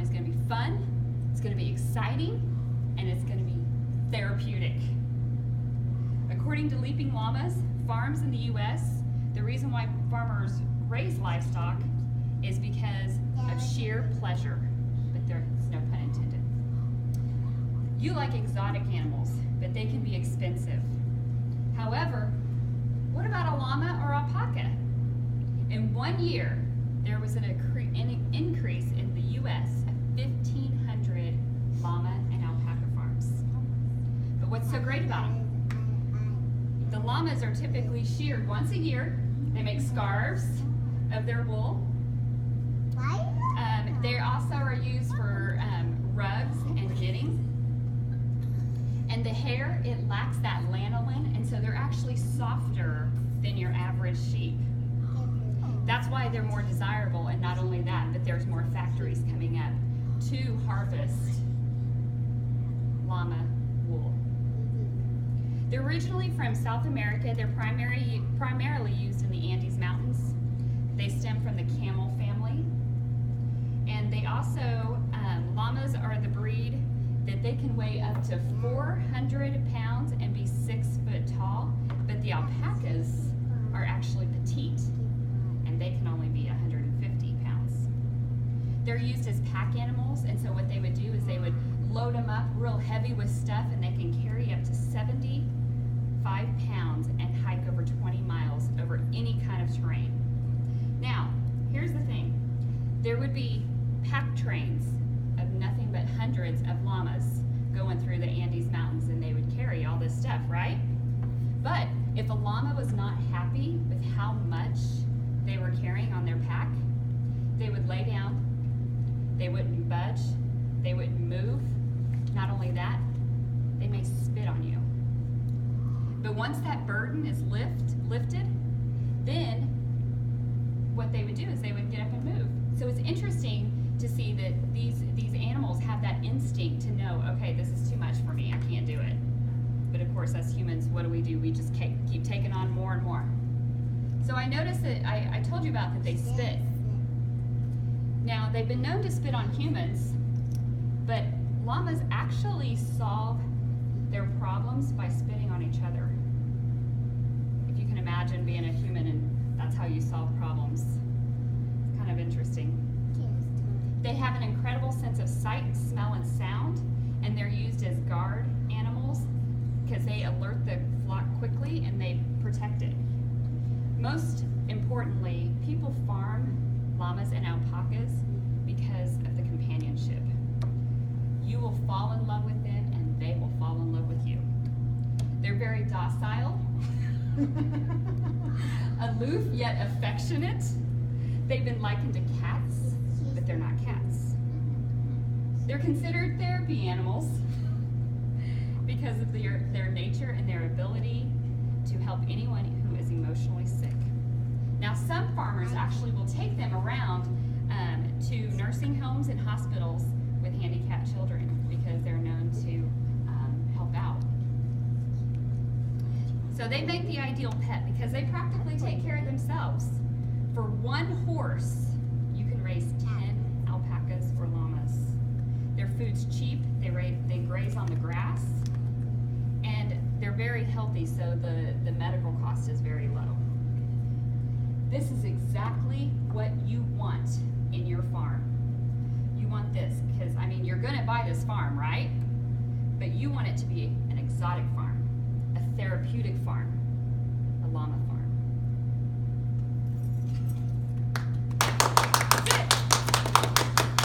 is going to be fun, it's going to be exciting, and it's going to be therapeutic. According to Leaping Llamas, farms in the U.S., the reason why farmers raise livestock is because of sheer pleasure, but there's no pun intended. You like exotic animals, but they can be expensive. However, what about a llama or alpaca? In 1 year, there was an increase in the U.S. of 1,500 llama and alpaca farms. But what's so great about them? The llamas are typically sheared once a year. They make scarves of their wool. They also are used for rugs and knitting. And the hair, it lacks that lanolin, and so they're actually softer than your average sheep. That's why they're more desirable, and not only that, but there's more factories coming up to harvest llama wool. They're originally from South America. They're primarily used in the Andes Mountains. They stem from the camel family. And they also, llamas are the breed that they can weigh up to 400 pounds and be 6 foot tall, but the alpacas are actually petite, and they can only be 150 pounds. They're used as pack animals, and so what they would do is they would load them up real heavy with stuff, and they can carry up to 75 pounds and hike over 20 miles over any kind of terrain. Now, here's the thing. There would be pack trains of nothing but hundreds of llamas going through the Andes Mountains, and they would carry all this stuff, right? But if a llama was not happy with how much they were carrying on their pack, they would lay down, they wouldn't budge, they wouldn't move. Not only that, they may spit on you. But once that burden is lifted, then what they would do is they would get up and move. So it's interesting to see that these animals have that instinct to know, okay, this is too much for me, I can't do it. But of course, us humans, what do? We just keep taking on more and more. So I noticed that I told you about that they spit. Now, they've been known to spit on humans, but llamas actually solve their problems by spitting on each other. If you can imagine being a human and that's how you solve problems. It's kind of interesting. They have an incredible sense of sight, smell, and sound, and they're used as guard animals because they alert the flock quickly and they protect it. Most importantly, people farm llamas and alpacas because of the companionship. You will fall in love with them and they will fall in love with you. They're very docile, aloof yet affectionate. They've been likened to cats, but they're not cats. They're considered therapy animals because of their nature and their ability to help anyone who is emotionally sick. Now, some farmers actually will take them around to nursing homes and hospitals with handicapped children because they're known to help out. So they make the ideal pet because they practically take care of themselves. For one horse, you can raise 10 alpacas or llamas. Their food's cheap, they graze on the grass, and they're very healthy, so the medical cost is very low. This is exactly what you want in your farm. You want this, because, I mean, you're going to buy this farm, right? But you want it to be an exotic farm, a therapeutic farm, a llama farm.